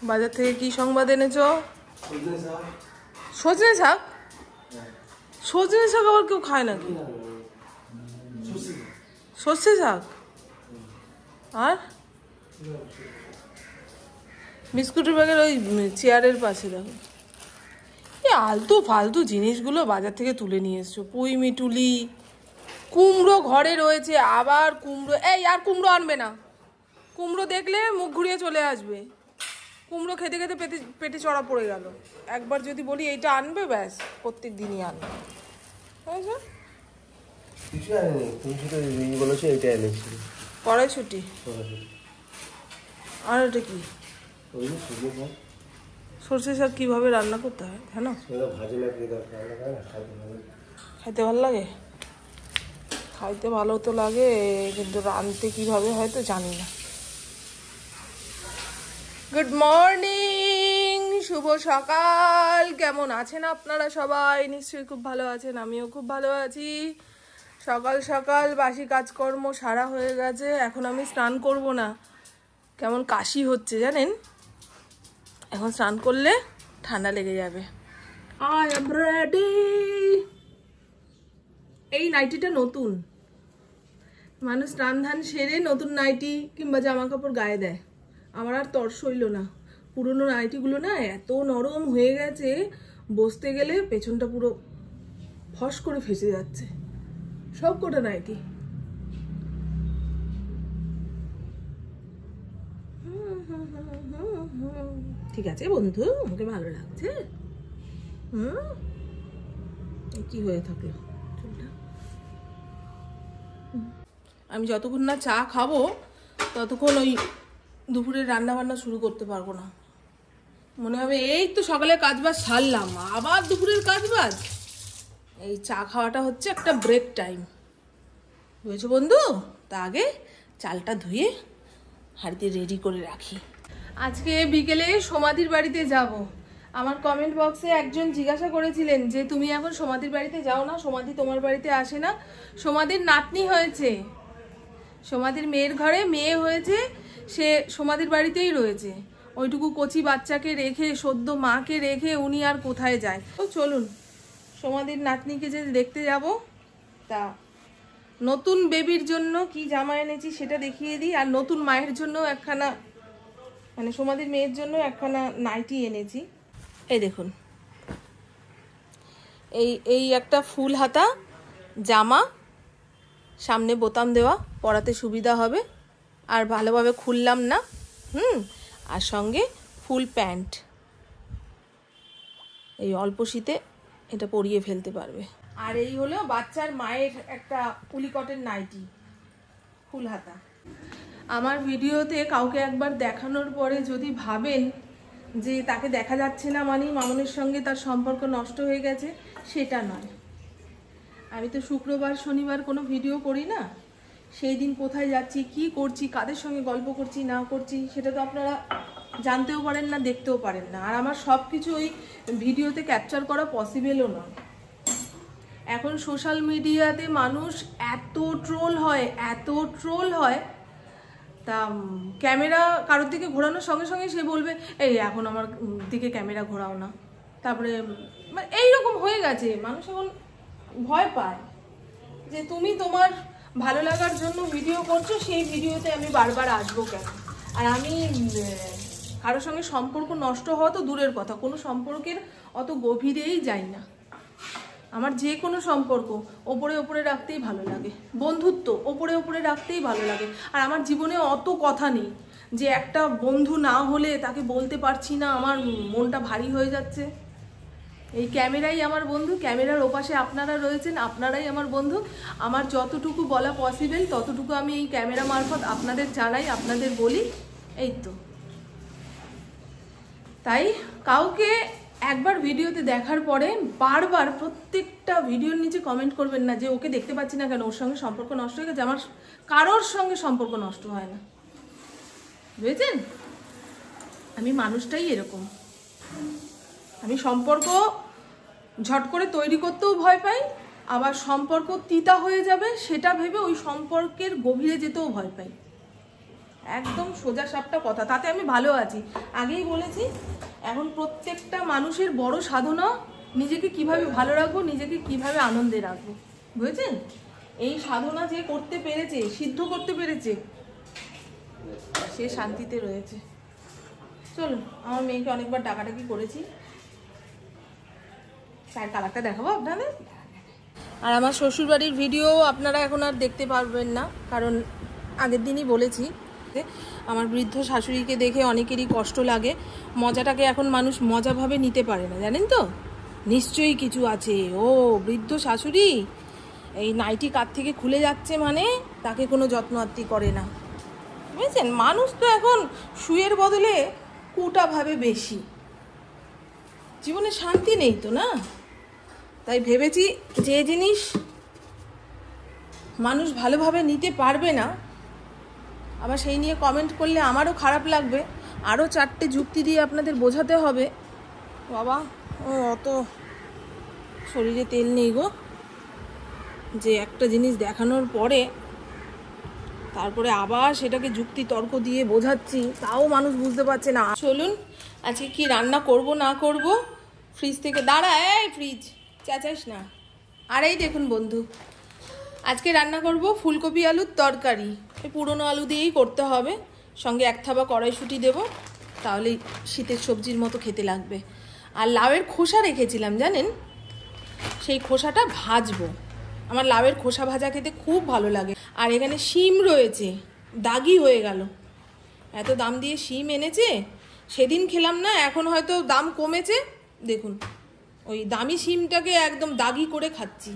বাজার থেকে কি সংবাদ এনেছো? সজনে শাক। সজনে শাক আবার কেউ খায় নাকি? সর্ষে শাক। আর বিস্কুটের প্যাকেট ওই চেয়ারের পাশে দেখো। এই আলতু ফালতু জিনিসগুলো বাজার থেকে তুলে নিয়ে এসছো। পুঁই মিটুলি, কুমড়ো ঘরে রয়েছে, আবার কুমড়ো। এই আর কুমড়ো আনবে না। কুমড়ো দেখলে মুখ ঘুরিয়ে চলে আসবে। কুমড়ো খেতে খেতে পেটে চড়া পড়ে গেল। একবার যদি বলি এইটা আনবে, ব্যাস প্রত্যেক দিনই আনবে। কড়াইশুঁটি। আর ওটা কি? সর্ষে শাক কিভাবে রান্না করতে হয় জানো? খাইতে ভালো লাগে? খাইতে ভালো তো লাগে, কিন্তু রাঁধতে কিভাবে হয় তো জানি না। গুড মর্নিং, শুভ সকাল। কেমন আছেন আপনারা সবাই? নিশ্চয়ই খুব ভালো আছেন, আমিও খুব ভালো আছি। সকাল সকাল বাসি কাজকর্ম সারা হয়ে গেছে। এখন আমি স্নান করব না, কেমন কাশি হচ্ছে জানেন। এখন স্নান করলে ঠান্ডা লেগে যাবে। I am ready. এই নাইটিটা নতুন, মানুষ স্নান ধান সেরে নতুন নাইটি কিংবা জামা কাপড় গায়ে দেয়। আমার আর তর্স হইল না। পুরোনো নাইটিগুলো না এত নরম হয়ে গেছে, বসতে গেলে পেছনটা পুরো ফস করে ফেসে যাচ্ছে। সব কটা নাইটি। ঠিক আছে বন্ধু, আমাকে ভালো লাগছে। কি হয়ে থাকলো চুলটা? আমি যতক্ষণ না চা খাবো ততক্ষণ ওই দুপুরের রান্না বান্না শুরু করতে পারবো না। মনে হবে এই তো সকালে কাজবাজ সারলাম, আবার দুপুরের কাজবাজ। এই চা খাওয়াটা হচ্ছে একটা ব্রেক টাইম, বুঝেছো বন্ধু? তা আগে চালটা ধুয়ে হাঁড়িতে রেডি করে রাখি। আজকে বিকেলে সমাধির বাড়িতে যাব। আমার কমেন্ট বক্সে একজন জিজ্ঞাসা করেছিলেন যে তুমি এখন সমাধির বাড়িতে যাও না, সমাধি তোমার বাড়িতে আসে না। সমাধির নাতনি হয়েছে, সমাধির মেয়ের ঘরে মেয়ে হয়েছে, সে সমাধির বাড়িতেই রয়েছে। ওইটুকু কচি বাচ্চাকে রেখে, সদ্য মাকে রেখে উনি আর কোথায় যায়? তো চলুন সমাধির নাতনিকে যে দেখতে যাব। তা নতুন বেবির জন্য কি জামা এনেছি সেটা দেখিয়ে দিই। আর নতুন মায়ের জন্য একখানা, মানে সমাধির মেয়ের জন্য একখানা নাইটি এনেছি। এই দেখুন, এই একটা ফুল হাতা জামা, সামনে বোতাম দেওয়া, পরাতে সুবিধা হবে, আর ভালোভাবে খুললাম না। আর সঙ্গে ফুল প্যান্ট। এই অল্প শীতে এটা পরিয়ে ফেলতে পারবে। আর এই হলো বাচ্চার মায়ের একটা পুলিকটের নাইটি, ফুল হাতা। আমার ভিডিওতে কাউকে একবার দেখানোর পরে যদি ভাবেন যে তাকে দেখা যাচ্ছে না মানে মামনের সঙ্গে তার সম্পর্ক নষ্ট হয়ে গেছে, সেটা নয়। আমি তো শুক্রবার শনিবার কোনো ভিডিও করি না। সেই দিন কোথায় যাচ্ছি, কি করছি, কাদের সঙ্গে গল্প করছি না করছি, সেটা তো আপনারা জানতেও পারেন না, দেখতেও পারেন না। আর আমার সব কিছু ওই ভিডিওতে ক্যাপচার করা পসিবলও নয়। এখন সোশ্যাল মিডিয়াতে মানুষ এত ট্রোল হয়, তা ক্যামেরা কারোর দিকে ঘোরানোর সঙ্গে সঙ্গে সে বলবে এই এখন আমার দিকে ক্যামেরা ঘোরাও না। তারপরে এইরকম হয়ে গেছে, মানুষ এখন ভয় পায় যে তুমি তোমার ভালো লাগার জন্য ভিডিও করছো, সেই ভিডিওতে আমি বারবার আসবো কেন? আর আমি কারোর সঙ্গে সম্পর্ক নষ্ট হওয়া তো দূরের কথা, কোনো সম্পর্কের অত গভীরেই যাই না। আমার যে কোনো সম্পর্ক ওপরে ওপরে রাখতেই ভালো লাগে, বন্ধুত্ব ওপরে ওপরে রাখতেই ভালো লাগে। আর আমার জীবনে অত কথা নেই যে একটা বন্ধু না হলে তাকে বলতে পারছি না, আমার মনটা ভারী হয়ে যাচ্ছে। এই ক্যামেরাই আমার বন্ধু, ক্যামেরার ওপাশে আপনারা রয়েছেন, আপনারাই আমার বন্ধু। আমার যতটুকু বলা পসিবল ততটুকু আমি এই ক্যামেরা মারফত আপনাদের জানাই, আপনাদের বলি, এই তো। তাই কাউকে একবার ভিডিওতে দেখার পরে বারবার প্রত্যেকটা ভিডিওর নিচে কমেন্ট করবেন না যে ওকে দেখতে পাচ্ছি না কেন, ওর সঙ্গে সম্পর্ক নষ্ট হয়ে গেছে। আমার কারোর সঙ্গে সম্পর্ক নষ্ট হয় না, বুঝেছেন? আমি মানুষটাই এরকম। আমি সম্পর্ক ঝট করে তৈরি করতেও ভয় পাই, আবার সম্পর্ক তিতা হয়ে যাবে সেটা ভেবে ওই সম্পর্কের গভীরে যেতেও ভয় পাই। একদম সোজা সাপটা কথা, তাতে আমি ভালো আছি। আগেই বলেছি, এখন প্রত্যেকটা মানুষের বড় সাধনা নিজেকে কিভাবে ভালো রাখবো, নিজেকে কিভাবে আনন্দে রাখবো, বুঝেছেন? এই সাধনা যে করতে পেরেছে, সিদ্ধ করতে পেরেছে, সে শান্তিতে রয়েছে। চলুন, আমার মেয়েকে অনেকবার ডাকাডাকি করেছি, চায়ের কালারটা দেখাবো আপনাদের। আর আমার শ্বশুরবাড়ির ভিডিও আপনারা এখন আর দেখতে পারবেন না, কারণ আগের দিনই বলেছি আমার বৃদ্ধ শাশুড়িকে দেখে অনেকেরই কষ্ট লাগে। মজাটাকে এখন মানুষ মজাভাবে নিতে পারে না, জানেন তো? নিশ্চয়ই কিছু আছে। ও বৃদ্ধ শাশুড়ি এই নাইটি কাত থেকে খুলে যাচ্ছে মানে তাকে কোনো যত্ন আত্তি করে না, বুঝেছেন? মানুষ তো এখন শুয়ের বদলে কুটা ভাবে বেশি, জীবনে শান্তি নেই তো, না? তাই ভেবেছি যে জিনিস মানুষ ভালোভাবে নিতে পারবে না, আবার সেই নিয়ে কমেন্ট করলে আমারও খারাপ লাগবে, আরও 4টে যুক্তি দিয়ে আপনাদের বোঝাতে হবে। বাবা, ও অত শরীরে তেল নেই গো, যে একটা জিনিস দেখানোর পরে তারপরে আবার সেটাকে যুক্তি তর্ক দিয়ে বোঝাচ্ছি, তাও মানুষ বুঝতে পারছে না। চলুন, আজকে কি রান্না করব না করব, ফ্রিজ থেকে দাঁড়া, এই ফ্রিজ চেঁচাইস না। আর এই দেখুন বন্ধু, আজকে রান্না করব ফুলকপি আলুর তরকারি। এই পুরনো আলু দিয়েই করতে হবে, সঙ্গে 1 থাবা কড়াইশুঁটি দেবো, তাহলে শীতের সবজির মতো খেতে লাগবে। আর লাউয়ের খোসা রেখেছিলাম জানেন, সেই খোসাটা ভাজবো। আমার লাউয়ের খোসা ভাজা খেতে খুব ভালো লাগে। আর এখানে শিম রয়েছে, দাগি হয়ে গেল, এত দাম দিয়ে শিম এনেছে, সেদিন খেলাম না, এখন হয়তো দাম কমেছে। দেখুন, ওই দামি শিমটাকে একদম দাগি করে খাচ্ছি।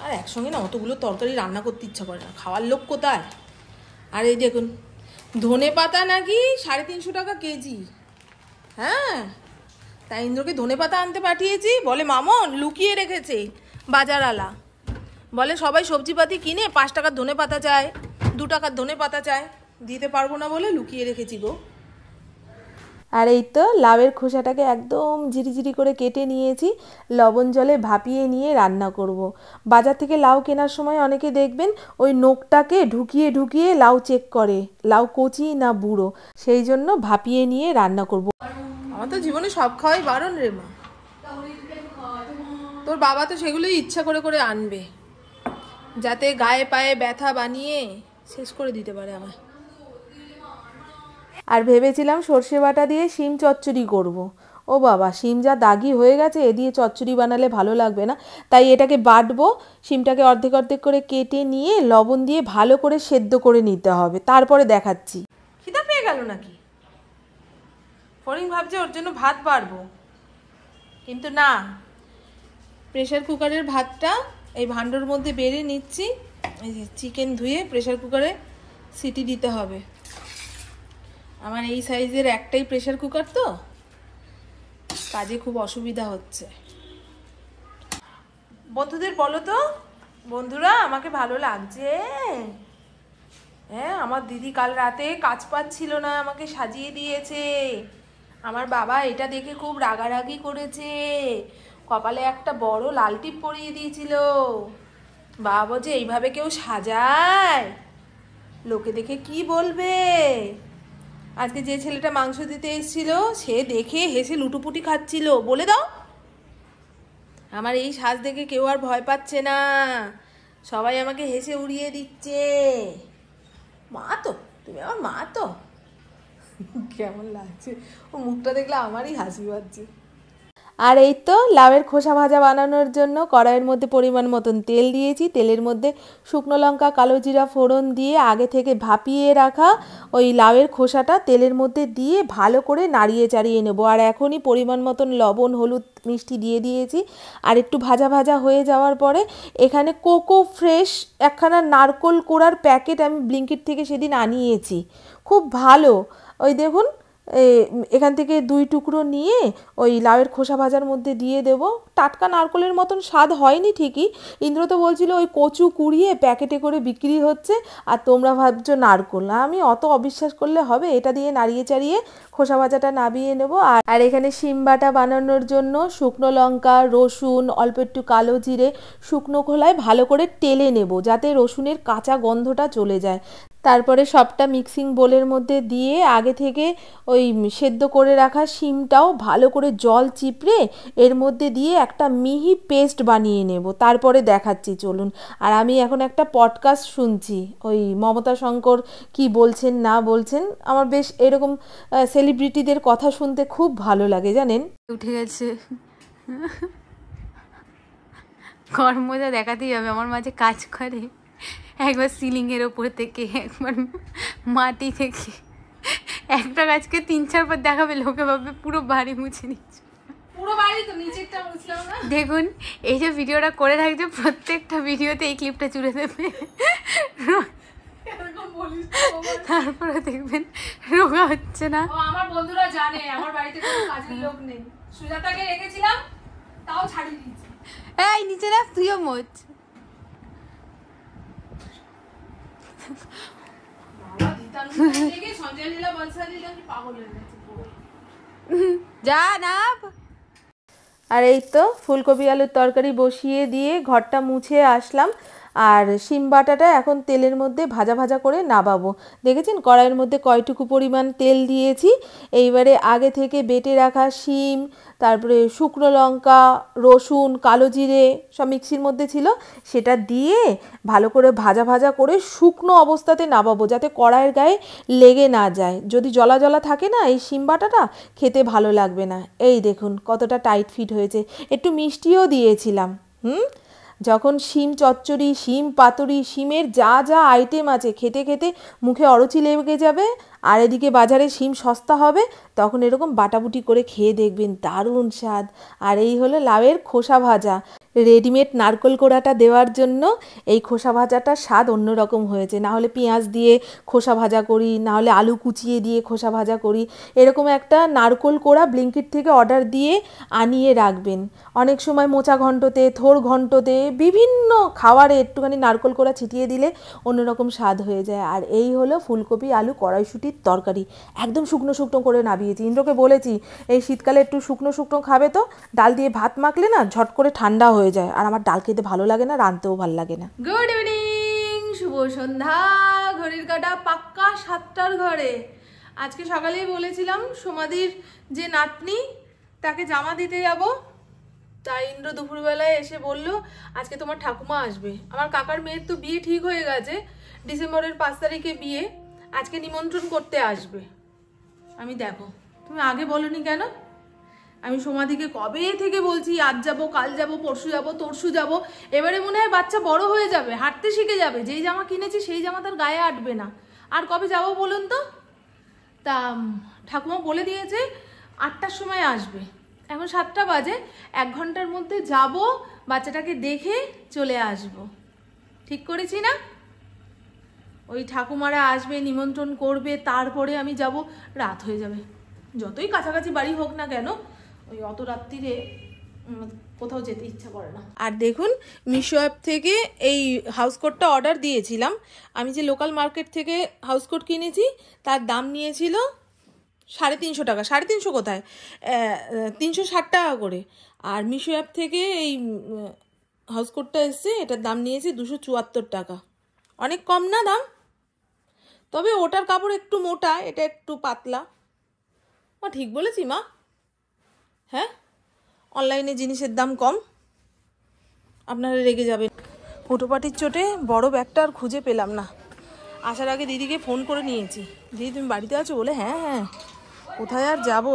আর একসঙ্গে না অতগুলো তরকারি রান্না করতে ইচ্ছা করে না, খাওয়ার লোক কোথায়। আর এই দেখুন, ধনে পাতা নাকি 350 টাকা কেজি। হ্যাঁ, তাই ইন্দ্রকে ধনে পাতা আনতে পাঠিয়েছি, বলে মামন লুকিয়ে রেখেছে বাজারওয়ালা, বলে সবাই সবজিপাতি কিনে 5 টাকার ধনে পাতা চায়, 2 টাকার ধনে পাতা চায়, দিতে পারবো না বলে লুকিয়ে রেখেছি গো। আর এই তো লাউয়ের খোসাটাকে একদম ঝিরিঝিরি করে কেটে নিয়েছি, লবণ জলে ভাপিয়ে নিয়ে রান্না করব। বাজার থেকে লাউ কেনার সময় অনেকে দেখবেন ওই নোকটাকে ঢুকিয়ে ঢুকিয়ে লাউ চেক করে, লাউ কচি না বুড়ো, সেই জন্য ভাপিয়ে নিয়ে রান্না করব। আমার তো জীবনে সব খাওয়াই বারণ রে মা, তোর বাবা তো সেগুলোই ইচ্ছা করে করে আনবে, যাতে গায়ে পায়ে ব্যথা বানিয়ে শেষ করে দিতে পারে আমায়। আর ভেবেছিলাম সর্ষে বাটা দিয়ে শিম চচ্চড়ি করব। ও বাবা, শিম যা দাগি হয়ে গেছে, এ দিয়ে চচ্চড়ি বানালে ভালো লাগবে না, তাই এটাকে বাটবো। শিমটাকে অর্ধেক অর্ধেক করে কেটে নিয়ে লবণ দিয়ে ভালো করে সেদ্ধ করে নিতে হবে, তারপরে দেখাচ্ছি। খিদা পেয়ে গেল নাকি? ফরিং ভাবছে ওর জন্য ভাত বাড়বো, কিন্তু না, প্রেশার কুকারের ভাতটা এই ভাণ্ডার মধ্যে বেড়ে নিচ্ছি। এই যে চিকেন ধুয়ে প্রেশার কুকারে সিটি দিতে হবে। আমার এই সাইজের একটাই প্রেশার কুকার, তো কাজে খুব অসুবিধা হচ্ছে। বন্ধুদের বলো তো, বন্ধুরা আমাকে ভালো লাগছে? হ্যাঁ, আমার দিদি কাল রাতে কাজ পাচ্ছিল না, আমাকে সাজিয়ে দিয়েছে। আমার বাবা এটা দেখে খুব রাগারাগি করেছে, কপালে একটা বড় লাল টিপ পরিয়ে দিয়েছিল। বাবা যে এইভাবে কেউ সাজায়, লোকে দেখে কি বলবে। আজকে যে ছেলেটা মাংস দিতে এসেছিল, সে দেখে হেসে লুটুপুটি খাচ্ছিল। বলে দাও, আমার এই সাজ দেখে কেউ আর ভয় পাচ্ছে না, সবাই আমাকে হেসে উড়িয়ে দিচ্ছে। মা তো, তুমি আমার মা তো। কেমন লাগছে, ও মুখটা দেখলে আমারই হাসি পাচ্ছে। আর এই তো লাউয়ের খোসা ভাজা বানানোর জন্য কড়াইয়ের মধ্যে পরিমাণ মতন তেল দিয়েছি, তেলের মধ্যে শুকনো লঙ্কা কালো জিরা ফোড়ন দিয়ে আগে থেকে ভাপিয়ে রাখা ওই লাউয়ের খোসাটা তেলের মধ্যে দিয়ে ভালো করে নাড়িয়ে চাড়িয়ে নেবো। আর এখনই পরিমাণ মতন লবণ হলুদ মিষ্টি দিয়ে দিয়েছি। আর একটু ভাজা ভাজা হয়ে যাওয়ার পরে এখানে কোকো ফ্রেশ একখানা নারকোল কোড়ার প্যাকেট আমি ব্লিঙ্কিট থেকে সেদিন আনিয়েছি, খুব ভালো। ওই দেখুন, এখান থেকে 2 টুকরো নিয়ে ওই লাউয়ের খোসা ভাজার মধ্যে দিয়ে দেব। টাটকা নারকলের মতন স্বাদ হয়নি ঠিকই, ইন্দ্র তো বলছিল ওই কচু কুড়িয়ে প্যাকেটে করে বিক্রি হচ্ছে আর তোমরা ভাবছো নারকল। আমি অত অবিশ্বাস করলে হবে, এটা দিয়ে নাড়িয়ে চাড়িয়ে খোসা ভাজাটা নামিয়ে নেব। আর এখানে শিম বাটা বানানোর জন্য শুকনো লঙ্কা রসুন অল্প একটু কালো জিরে শুকনো খোলায় ভালো করে টেলে নেব, যাতে রসুনের কাঁচা গন্ধটা চলে যায়। তারপরে সবটা মিক্সিং বোলের মধ্যে দিয়ে আগে থেকে ওই সেদ্ধ করে রাখা শিমটাও ভালো করে জল চিপড়ে এর মধ্যে দিয়ে একটা মিহি পেস্ট বানিয়ে নেব, তারপরে দেখাচ্ছি চলুন। আর আমি এখন একটা পডকাস্ট শুনছি, ওই মমতা শঙ্কর কি বলছেন না বলছেন, আমার বেশ এরকম সেলিব্রিটিদের কথা শুনতে খুব ভালো লাগে জানেন। উঠে গেছে কর্মটা দেখাতেই হবে, আমার মাঝে কাজ করে, একবার সিলিংয়ের ওপর থেকে, একবার মাটি থেকে, একটা গাছকে 3-4 বার দেখাবে, লোকে ভাববে পুরো বাড়ি মুছে নিচ্ছে। পুরো বাড়ি তো নিচেরটা মুছলাম না। দেখুন এই যে ভিডিওটা করে থাকছে, প্রত্যেকটা ভিডিওতে এই ক্লিপটা জুড়ে দেবে, তারপরে দেখবেন রোগা হচ্ছে না। আমার বন্ধুরা জানে আমার বাড়িতে কোনো কাজের লোক নেই, সুজাতাকে রেখেছিলাম তাও ছাড়িয়ে দিয়েছি। এই নিচে রাখ, তুইও মোচ। যা না। আর এই তো ফুলকপি আলুর তরকারি বসিয়ে দিয়ে ঘরটা মুছে আসলাম। আর শিম বাটাটা এখন তেলের মধ্যে ভাজা ভাজা করে নাবাবো। দেখেছেন কড়াইয়ের মধ্যে কয়টুকু পরিমাণ তেল দিয়েছি। এইবারে আগে থেকে বেটে রাখা শিম, তারপরে শুকনো লঙ্কা, রসুন, কালো জিরে সব মিক্সির মধ্যে ছিল, সেটা দিয়ে ভালো করে ভাজা ভাজা করে শুকনো অবস্থাতে নাবাবো, যাতে কড়াইয়ের গায়ে লেগে না যায়। যদি জলা জলা থাকে না এই শিম বাটাটা, খেতে ভালো লাগবে না। এই দেখুন কতটা টাইট ফিট হয়েছে। একটু মিষ্টিও দিয়েছিলাম। যখন শিম চচ্চড়ি, শিম পাতুরি, শিমের যা যা আইটেম আছে খেতে খেতে মুখে অরুচি লেগে যাবে, আর এদিকে বাজারে শিম সস্তা হবে, তখন এরকম বাটাবুটি করে খেয়ে দেখবেন, দারুণ স্বাদ। আর এই হলো লাউয়ের খোসা ভাজা। রেডিমেড নারকেল কোড়াটা দেওয়ার জন্য এই খোসা ভাজাটার স্বাদ অন্যরকম হয়েছে। না হলে পেঁয়াজ দিয়ে খোসা ভাজা করি, না হলে আলু কুচিয়ে দিয়ে খোসা ভাজা করি। এরকম একটা নারকেল কোড়া ব্লিঙ্কিট থেকে অর্ডার দিয়ে আনিয়ে রাখবেন। অনেক সময় মোচা ঘন্টতে, থোর ঘন্টতে, বিভিন্ন খাবারে একটুখানি নারকেল কোড়া ছিটিয়ে দিলে অন্যরকম স্বাদ হয়ে যায়। আর এই হলো ফুলকপি আলু কড়াইশুঁটির তরকারি, একদম শুকনো শুকনো করে নাবিয়েছি। ইন্দ্রকে বলেছি এই শীতকালে একটু শুকনো শুকনো খাবে, তো ডাল দিয়ে ভাত মাখলে না ঝট করে ঠান্ডা হয়ে যায়। আর আমার ডাল খেতে ভালো লাগে না, রাঁধতেও ভালো লাগে না। গুড ইভিনিং, শুভ সন্ধ্যা। ঘড়ির কাঁটা পাক্কা 7টার ঘরে। আজকে সকালেই বলেছিলাম সমাধির যে নাতনি তাকে জামা দিতে যাব, তাই ইন্দ্র দুপুরবেলায় এসে বলল আজকে তোমার ঠাকুমা আসবে। আমার কাকার মেয়ের তো বিয়ে ঠিক হয়ে গেছে, ডিসেম্বরের 5 তারিখে বিয়ে, আজকে নিমন্ত্রণ করতে আসবে। আমি দেখো তুমি আগে বলনি কেন? আমি সমাধিকে কবে থেকে বলছি আজ যাব, কাল যাব, পরশু যাব, তরশু যাব। এবারে মনে হয় বাচ্চা বড় হয়ে যাবে, হাঁটতে শিখে যাবে, যেই জামা কিনেছি সেই জামা তার গায়ে আটবে না। আর কবে যাব বলুন তো? তা ঠাকুমা বলে দিয়েছে 8টার সময় আসবে, এখন 7টা বাজে, 1 ঘন্টার মধ্যে যাব, বাচ্চাটাকে দেখে চলে আসব। ঠিক করেছি না? ওই ঠাকুমারা আসবে, নিমন্ত্রণ করবে, তারপরে আমি যাব, রাত হয়ে যাবে। যতই কাছাকাছি বাড়ি হোক না কেন, ওই অত রাত্রিরে কোথাও যেতে ইচ্ছা করে না। আর দেখুন মিশো অ্যাপ থেকে এই হাউস কোটটা অর্ডার দিয়েছিলাম। আমি যে লোকাল মার্কেট থেকে হাউস কোট কিনেছি তার দাম নিয়েছিল 350 টাকা। 350 কোথায়, 360 টাকা করে। আর মিশো অ্যাপ থেকে এই হাউস কোটটা এসছে, এটার দাম নিয়েছে 274 টাকা। অনেক কম না দাম? তবে ওটার কাপড় একটু মোটা, এটা একটু পাতলা। মা ঠিক বলেছি মা? হ্যাঁ, অনলাইনে জিনিসের দাম কম, আপনারা রেগে যাবেন। হুটোপাটির চোটে বড় ব্যাগটা আর খুঁজে পেলাম না। আসার আগে দিদিকে ফোন করে নিয়েছি, দিদি তুমি বাড়িতে আছো? বলে হ্যাঁ হ্যাঁ। কোথায় আর যাব?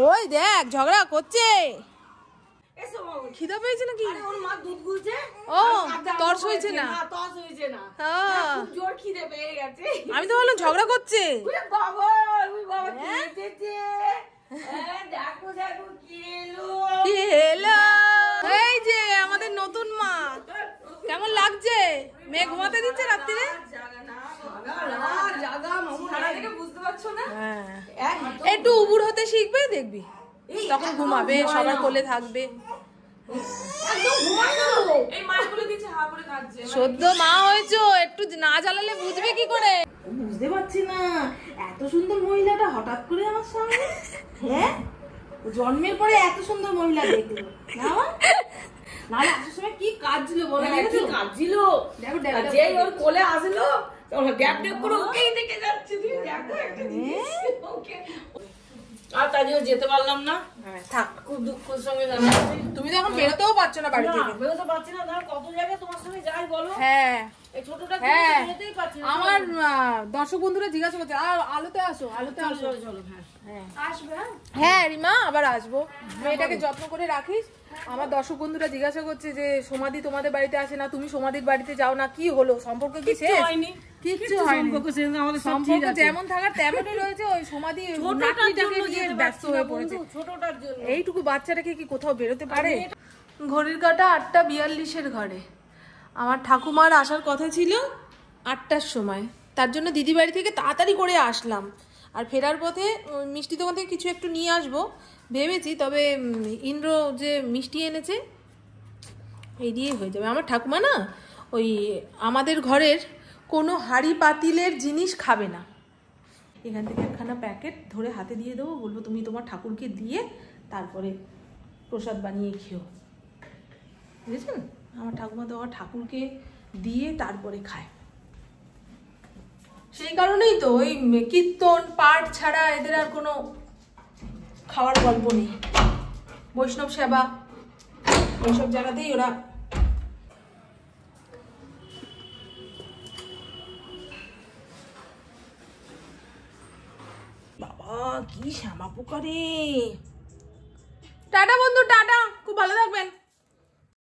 ওই দেখ ঝগড়া করছে। খিদা পেয়েছে নাকি? ও তর্স হয়েছে না? আমি তো বললাম ঝগড়া করছে। কি এলো? এই যে আমাদের নতুন মা, কেমন লাগছে? মেয়ে ঘুমাতে দিচ্ছে রাত্রিরে? একটু উবুর হতে শিখবে, দেখবি তখন ঘুমাবে, সবার কোলে থাকবে। সদ্য মা হয়েছো, একটু না জ্বালালে বুঝবে কি করে? বুঝতে পারছি না, এত সুন্দর মহিলাটা হঠাৎ করে আমার সামনে। হ্যাঁ, জন্মের পরে এত সুন্দর মহিলা দেখলো না? নাহলে আসার সময় কি কাজ ছিল বলো? কি কাজ ছিল? দেখো যেই ওর কোলে আসলো, গ্যাপ গ্যাপ করে ওকেই দেখে যাচ্ছে, তুমি দেখো একটা জিনিস ওকে। আর তাই জন্য যেতে পারলাম না, থাক, খুব দুঃখের সঙ্গে জানাচ্ছি। তুমি তো এখন বেরোতেও পারছো না বাড়ি থেকে। বেরোতে পারছি না, ধর কত জায়গায় তোমার সঙ্গে যাই বলো। হ্যাঁ এই ছোটটা হ্যাঁ, যেতেই পারছি না। আমার দর্শক বন্ধুরা জিজ্ঞাসা করছে আলোতে আসো, আলোতে আসো। চলো চলো, হ্যাঁ আসবে। হ্যাঁ রিমা, আবার আসবো। মেয়েটাকে যত্ন করে রাখিস। আমার দর্শক বন্ধুরা জিজ্ঞাসা করছে যে সমাধি তোমাদের বাড়িতে আসে না, তুমি সমাধির বাড়িতে যাও না, কি হলো? সম্পর্ক কি শেষ? হয়নি, কিচ্ছু হয়নি। আমাদের সম্পর্ক যেমন থাকার তেমনই রয়েছে। ওই সমাধি নাতনিটাকে নিয়ে ব্যস্ত হয়ে পড়েছে। ছোটটার জন্য এইটুকু বাচ্চাটাকে কি কোথাও বেরোতে পারে? ঘড়ির কাঁটা 8:42 ঘরে। আমার ঠাকুমার আসার কথা ছিল 8টার সময়, তার জন্য দিদি বাড়ি থেকে তাড়াতাড়ি করে আসলাম। আর ফেরার পথে মিষ্টি দোকান থেকে কিছু একটু নিয়ে আসবো ভেবেছি, তবে ইন্দ্র যে মিষ্টি এনেছে এই দিয়ে হয়ে যাবে। আমার ঠাকুমা না ওই আমাদের ঘরের কোনো হাঁড়ি পাতিলের জিনিস খাবে না। এখান থেকে একখানা প্যাকেট ধরে হাতে দিয়ে দেবো, বলবো তুমি তোমার ঠাকুরকে দিয়ে তারপরে প্রসাদ বানিয়ে খেও, বুঝেছেন? আমার ঠাকুমা তো আমার ঠাকুরকে দিয়ে তারপরে খায়। সেই কারণেই তো ওই কীর্তন পাঠ ছাড়া এদের আর কোনো খাওয়ার গল্প নেই। বৈষ্ণব সেবা এইসব জায়গাতেই ওরা। বাবা কি শ্যামা পোকা রে। টাটা বন্ধু, টাটা, খুব ভালো থাকবেন।